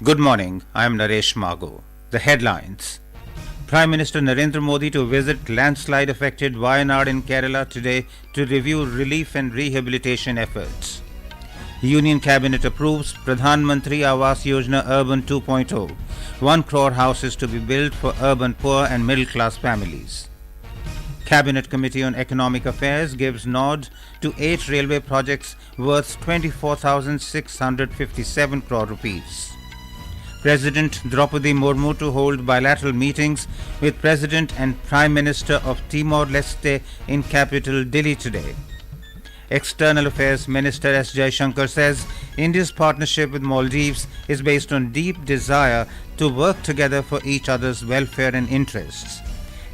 Good morning, I am Naresh Mago. The headlines. Prime Minister Narendra Modi to visit landslide affected Wayanad in Kerala today to review relief and rehabilitation efforts. Union Cabinet approves Pradhan Mantri Awas Yojana-Urban 2.0. 1 crore houses to be built for urban poor and middle class families. Cabinet Committee on Economic Affairs gives nod to 8 railway projects worth 24,657 crore rupees. President Droupadi Murmu to hold bilateral meetings with President and Prime Minister of Timor-Leste in capital Dili today. External Affairs Minister S Jaishankar says India's partnership with Maldives is based on deep desire to work together for each other's welfare and interests.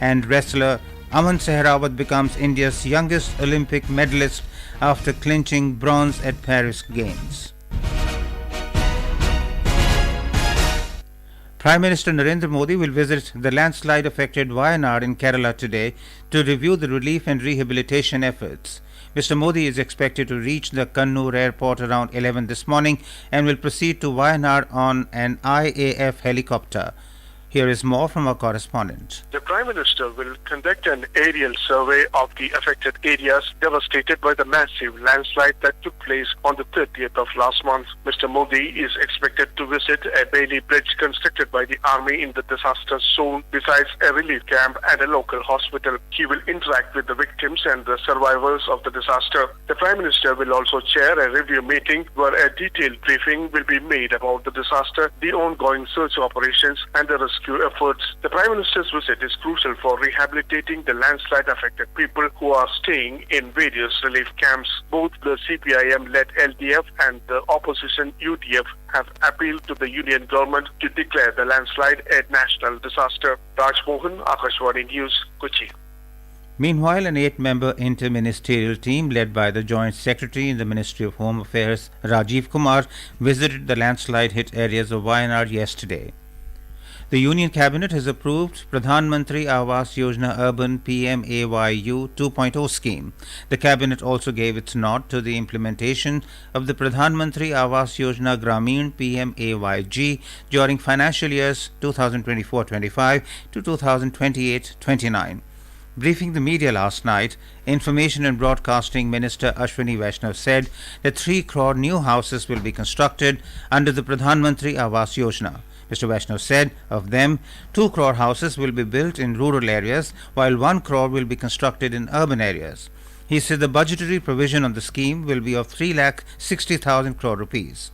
And wrestler Aman Sehrawat becomes India's youngest Olympic medallist after clinching bronze at Paris Games. Prime Minister Narendra Modi will visit the landslide-affected Wayanad in Kerala today to review the relief and rehabilitation efforts. Mr. Modi is expected to reach the Kannur airport around 11 this morning and will proceed to Wayanad on an IAF helicopter. Here is more from our correspondent. The Prime Minister will conduct an aerial survey of the affected areas devastated by the massive landslide that took place on the 30th of last month. Mr. Modi is expected to visit a Bailey bridge constructed by the army in the disaster zone, besides a relief camp and a local hospital. He will interact with the victims and the survivors of the disaster. The Prime Minister will also chair a review meeting where a detailed briefing will be made about the disaster, the ongoing search operations and the rescue efforts. The Prime Minister's visit is crucial for rehabilitating the landslide-affected people who are staying in various relief camps. Both the CPIM-led LDF and the opposition UDF have appealed to the union government to declare the landslide a national disaster. Raj Mohan, Akashwani News, Kochi. Meanwhile, an 8-member interministerial team led by the Joint Secretary in the Ministry of Home Affairs, Rajiv Kumar, visited the landslide-hit areas of Wayanad yesterday. The Union Cabinet has approved Pradhan Mantri Awas Yojana-Urban PMAYU 2.0 scheme. The Cabinet also gave its nod to the implementation of the Pradhan Mantri Awas Yojana Gramin PMAYG during financial years 2024-25 to 2028-29. Briefing the media last night, Information and Broadcasting Minister Ashwini Vaishnav said that 3 crore new houses will be constructed under the Pradhan Mantri Awas Yojana. Mr. Vaishnav said of them, 2 crore houses will be built in rural areas while 1 crore will be constructed in urban areas. He said the budgetary provision on the scheme will be of 3,60,000 crore rupees.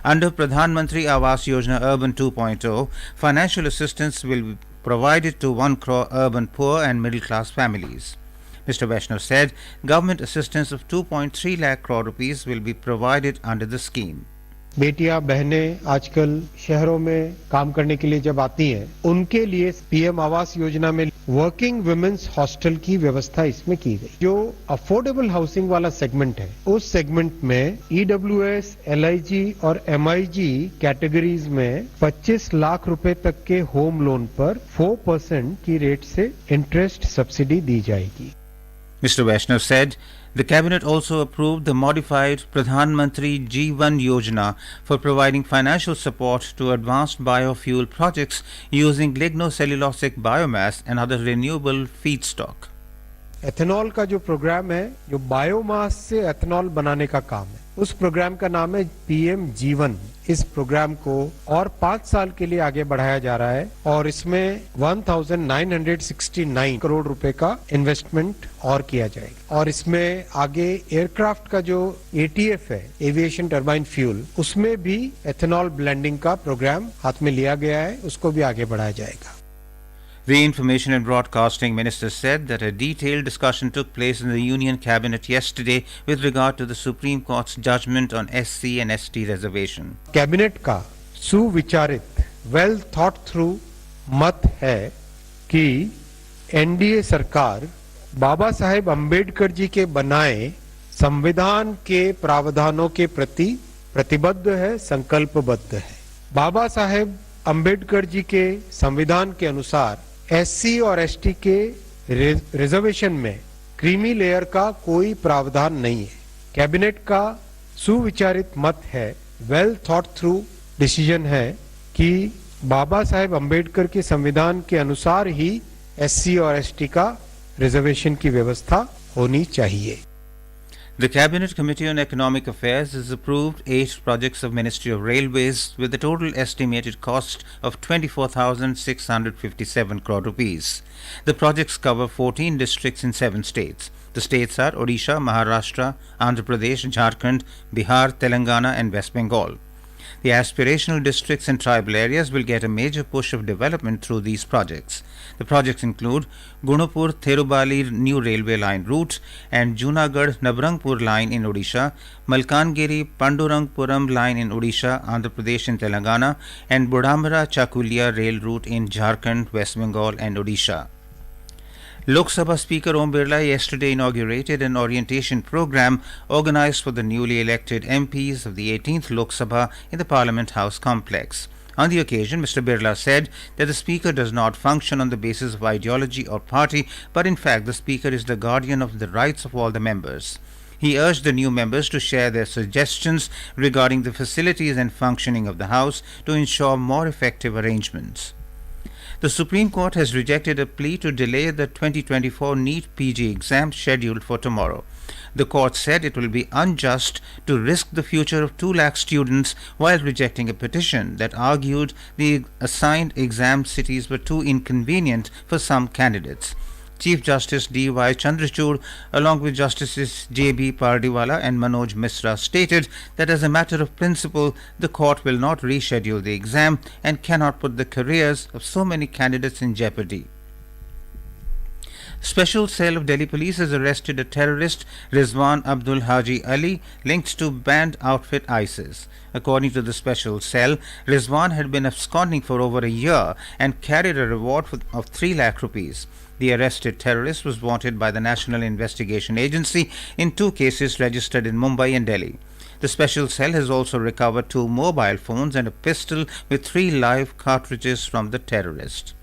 Under Pradhan Mantri Awas Yojana-Urban 2.0, financial assistance will be provided to 1 crore urban poor and middle class families. Mr. Vaishnav said government assistance of 2.3 lakh crore rupees will be provided under the scheme. बेटियां बहनें आजकल शहरों में काम करने के लिए जब आती हैं, उनके लिए पीएम आवास योजना में वर्किंग वुमेन्स हॉस्टल की व्यवस्था इसमें की गई। जो अफोर्डेबल हाउसिंग वाला सेगमेंट है, उस सेगमेंट में ईडब्ल्यूएस, एलआईजी और एमआईजी कैटेगरीज में 25 लाख रुपए तक के होम लोन पर 4% की रेट से इंटरेस्ट सब्सिडी दी जाएगी। Mr. Vaishnav said the Cabinet also approved the modified Pradhan Mantri Jeevan Yojana for providing financial support to advanced biofuel projects using lignocellulosic biomass and other renewable feedstock. Ethanol का जो programme है, जो biomass से ethanol बनाने का काम है, उस प्रोग्राम का नाम है पीएम जीवन। इस प्रोग्राम को और 5 साल के लिए आगे बढ़ाया जा रहा है और इसमें 1969 करोड़ रुपए का इन्वेस्टमेंट और किया जाएगा और इसमें आगे एयरक्राफ्ट का जो एटीएफ है, एविएशन टर्बाइन फ्यूल, उसमें भी एथेनॉल ब्लेंडिंग का प्रोग्राम हाथ में लिया गया है, उसको भी आगे बढ़ाया जाएगा। The Information and Broadcasting Minister said that a detailed discussion took place in the Union Cabinet yesterday with regard to the Supreme Court's judgment on SC and ST reservation. Cabinet का सुविचारित, वेल थॉट थ्रू मत है कि NDA सरकार बाबा साहेब अंबेडकर जी के बनाए संविधान के प्रावधानों के प्रति प्रतिबद्ध है, संकल्पबद्ध है। बाबा साहेब अंबेडकर जी के संविधान के अनुसार एससी और एसटी के रिजर्वेशन में क्रीमी लेयर का कोई प्रावधान नहीं है। कैबिनेट का सुविचारित मत है, वेल थॉट थ्रू डिसीजन है कि बाबा साहेब अम्बेडकर के संविधान के अनुसार ही एससी और एसटी का रिजर्वेशन की व्यवस्था होनी चाहिए। The Cabinet Committee on Economic Affairs has approved 8 projects of Ministry of Railways with a total estimated cost of 24,657 crore rupees. The projects cover 14 districts in 7 states. The states are Odisha, Maharashtra, Andhra Pradesh, Jharkhand, Bihar, Telangana and West Bengal. The aspirational districts and tribal areas will get a major push of development through these projects. The projects include Gunapur-Therubali new railway line route and Junagadh-Nabrangpur line in Odisha, Malkangiri-Pandurangpuram line in Odisha, Andhra Pradesh and Telangana, and Budamara-Chakulia rail route in Jharkhand, West Bengal and Odisha. Lok Sabha Speaker Om Birla yesterday inaugurated an orientation program organized for the newly elected MPs of the 18th Lok Sabha in the Parliament House complex. On the occasion, Mr. Birla said that the Speaker does not function on the basis of ideology or party, but in fact the Speaker is the guardian of the rights of all the members. He urged the new members to share their suggestions regarding the facilities and functioning of the House to ensure more effective arrangements. The Supreme Court has rejected a plea to delay the 2024 NEET PG exam scheduled for tomorrow. The court said it will be unjust to risk the future of 2 lakh students while rejecting a petition that argued the assigned exam cities were too inconvenient for some candidates. Chief Justice D.Y. Chandrachud, along with Justices J.B. Pardiwala and Manoj Misra, stated that as a matter of principle, the court will not reschedule the exam and cannot put the careers of so many candidates in jeopardy. Special Cell of Delhi Police has arrested a terrorist, Rizwan Abdul Haji Ali, linked to banned outfit ISIS. According to the Special Cell, Rizwan had been absconding for over a year and carried a reward of 3 lakh rupees. The arrested terrorist was wanted by the National Investigation Agency in 2 cases registered in Mumbai and Delhi. The Special Cell has also recovered 2 mobile phones and a pistol with 3 live cartridges from the terrorist.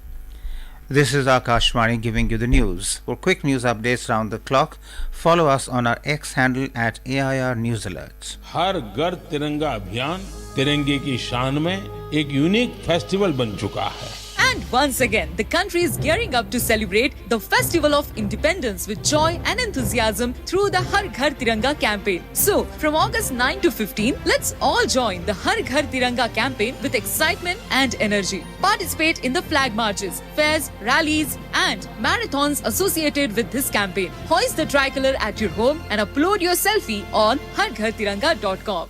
This is Akashvani giving you the news. For quick news updates round the clock, follow us on our X handle at AIR News Alerts. हर घर तिरंगा अभियान तिरंगे की शान में एक unique festival बन चुका है. And once again, the country is gearing up to celebrate the Festival of Independence with joy and enthusiasm through the Har Ghar Tiranga campaign. So, from August 9 to 15, let's all join the Har Ghar Tiranga campaign with excitement and energy. Participate in the flag marches, fairs, rallies and marathons associated with this campaign. Hoist the tricolor at your home and upload your selfie on harghartiranga.com.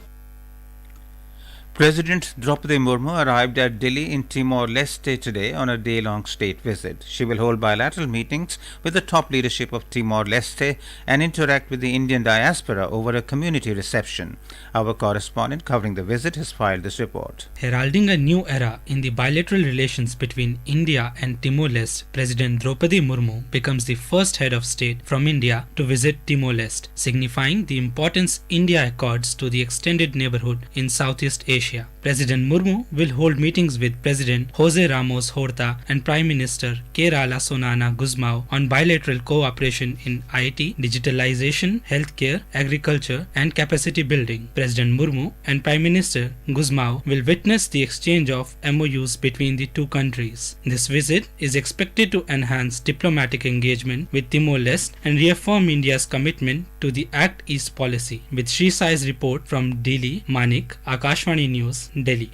President Droupadi Murmu arrived at Dili in Timor-Leste today on a day-long state visit. She will hold bilateral meetings with the top leadership of Timor-Leste and interact with the Indian diaspora over a community reception. Our correspondent covering the visit has filed this report. Heralding a new era in the bilateral relations between India and Timor-Leste, President Droupadi Murmu becomes the first head of state from India to visit Timor-Leste, signifying the importance India accords to the extended neighborhood in Southeast Asia. President Murmu will hold meetings with President Jose Ramos Horta and Prime Minister K. Sonana Guzmao on bilateral cooperation in IT, digitalization, healthcare, agriculture and capacity building. President Murmu and Prime Minister Guzmao will witness the exchange of MOUs between the 2 countries. This visit is expected to enhance diplomatic engagement with Timor-Leste and reaffirm India's commitment to the Act East policy. With Sri Sai's report from Dili, Manik, Akashvani News, Delhi.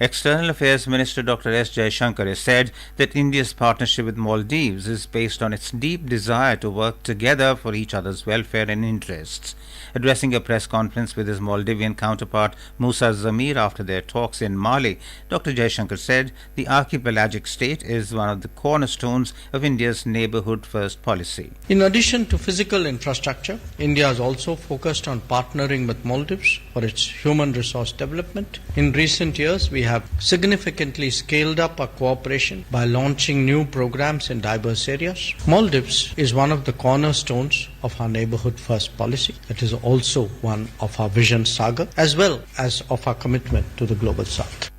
External Affairs Minister Dr. S Jaishankar has said that India's partnership with Maldives is based on its deep desire to work together for each other's welfare and interests. Addressing a press conference with his Maldivian counterpart Musa Zamir after their talks in Mali, Dr. Jaishankar said the archipelagic state is one of the cornerstones of India's neighborhood first policy. In addition to physical infrastructure, India is also focused on partnering with Maldives for its human resource development. In recent years, we have significantly scaled up our cooperation by launching new programs in diverse areas. Maldives is one of the cornerstones of our neighborhood first policy. It is also one of our vision saga as well as of our commitment to the global south.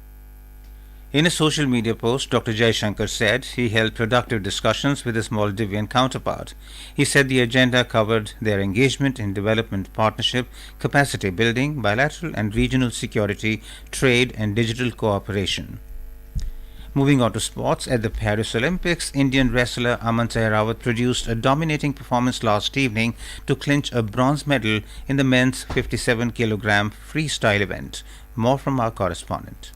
In a social media post, Dr. Jaishankar said he held productive discussions with his Maldivian counterpart. He said the agenda covered their engagement in development partnership, capacity building, bilateral and regional security, trade and digital cooperation. Moving on to sports, at the Paris Olympics, Indian wrestler Aman Sehrawat produced a dominating performance last evening to clinch a bronze medal in the men's 57 kg freestyle event. More from our correspondent.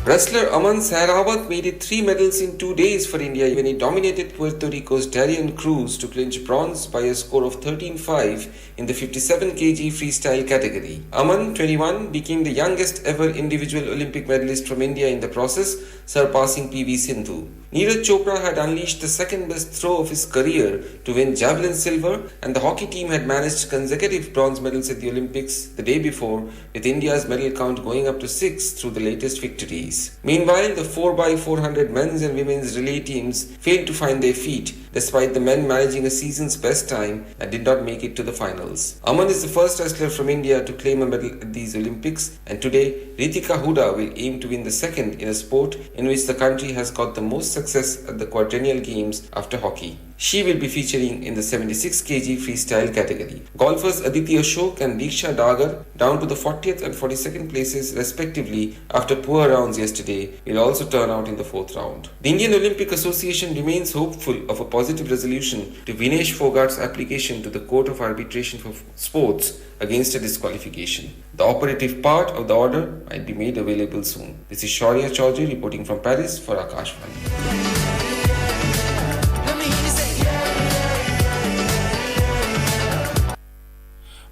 Wrestler Aman Sehrawat made it 3 medals in 2 days for India when he dominated Puerto Rico's Darian Cruz to clinch bronze by a score of 13-5 in the 57 kg freestyle category. Aman, 21, became the youngest ever individual Olympic medalist from India in the process, surpassing PV Sindhu. Neeraj Chopra had unleashed the second best throw of his career to win javelin silver, and the hockey team had managed consecutive bronze medals at the Olympics the day before, with India's medal count going up to 6 through the latest victories. Meanwhile, the 4x400 men's and women's relay teams failed to find their feet, despite the men managing a season's best time and did not make it to the finals. Aman is the first wrestler from India to claim a medal at these Olympics, and today Ritika Huda will aim to win the second in a sport in which the country has got the most success at the quadrennial games after hockey. She will be featuring in the 76 kg freestyle category. Golfers Aditi Ashok and Diksha Dagar, down to the 40th and 42nd places respectively after poor rounds yesterday, will also turn out in the 4th round. The Indian Olympic Association remains hopeful of a positive resolution to Vinesh Fogart's application to the Court of Arbitration for Sports against a disqualification. The operative part of the order might be made available soon. This is Shaurya Chaudhary reporting from Paris for Akashvani.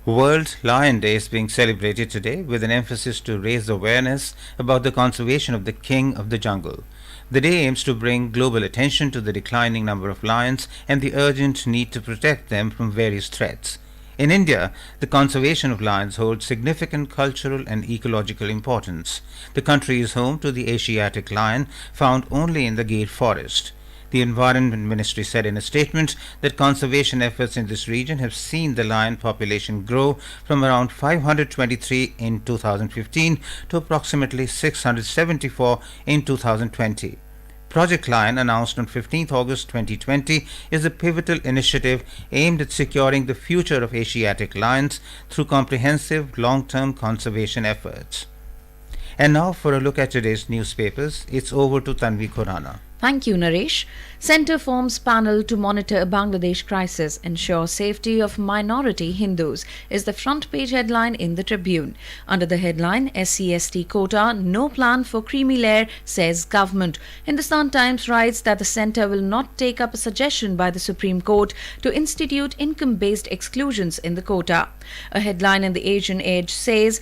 World Lion Day is being celebrated today with an emphasis to raise awareness about the conservation of the king of the jungle. The day aims to bring global attention to the declining number of lions and the urgent need to protect them from various threats. In India, the conservation of lions holds significant cultural and ecological importance. The country is home to the Asiatic lion, found only in the Gir forest. The Environment Ministry said in a statement that conservation efforts in this region have seen the lion population grow from around 523 in 2015 to approximately 674 in 2020. Project Lion, announced on 15 August 2020, is a pivotal initiative aimed at securing the future of Asiatic lions through comprehensive long-term conservation efforts. And now for a look at today's newspapers, it's over to Tanvi Khurana. Thank you, Naresh. Centre forms panel to monitor Bangladesh crisis, ensure safety of minority Hindus is the front page headline in the Tribune. Under the headline, SC/ST quota, no plan for creamy layer, says government. Hindustan Times writes that the centre will not take up a suggestion by the Supreme Court to institute income-based exclusions in the quota. A headline in the Asian Age says,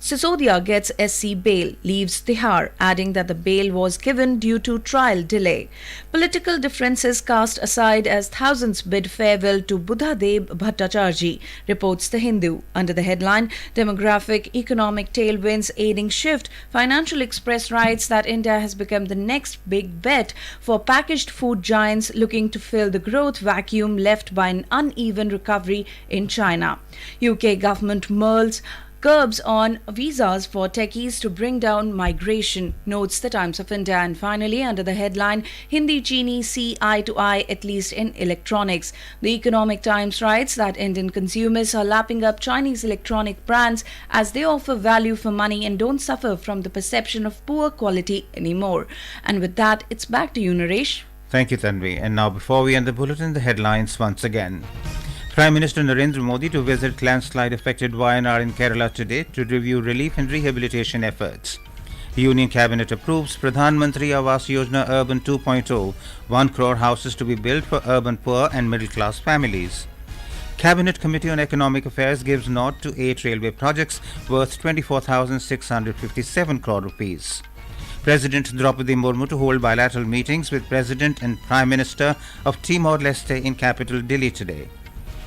Sisodia gets SC bail, leaves Tihar, adding that the bail was given due to trial delay. Political differences cast aside as thousands bid farewell to Buddhadev Bhattacharjee, reports The Hindu. Under the headline, Demographic Economic Tailwinds Aiding Shift, Financial Express writes that India has become the next big bet for packaged food giants looking to fill the growth vacuum left by an uneven recovery in China. UK government curbs on visas for techies to bring down migration, notes the Times of India. And finally, under the headline, Hindi Chini see eye to eye at least in electronics. The Economic Times writes that Indian consumers are lapping up Chinese electronic brands as they offer value for money and don't suffer from the perception of poor quality anymore. And with that, it's back to you, Naresh. Thank you, Tanvi. And now, before we end the bulletin, the headlines once again. Prime Minister Narendra Modi to visit landslide-affected Wayanad in Kerala today to review relief and rehabilitation efforts. The Union Cabinet approves Pradhan Mantri Awas Yojana-Urban 2.0, 1 crore houses to be built for urban poor and middle-class families. Cabinet Committee on Economic Affairs gives nod to 8 railway projects worth 24,657 crore rupees. President Droupadi Murmu to hold bilateral meetings with President and Prime Minister of Timor-Leste in capital Dili today.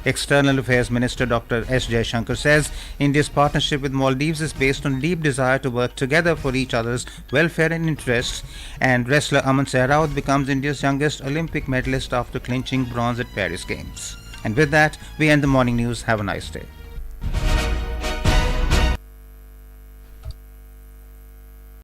External Affairs Minister Dr. S Jaishankar says India's partnership with Maldives is based on deep desire to work together for each other's welfare and interests, and wrestler Aman Sehrawat becomes India's youngest Olympic medalist after clinching bronze at Paris Games. And with that, we end the morning news. Have a nice day.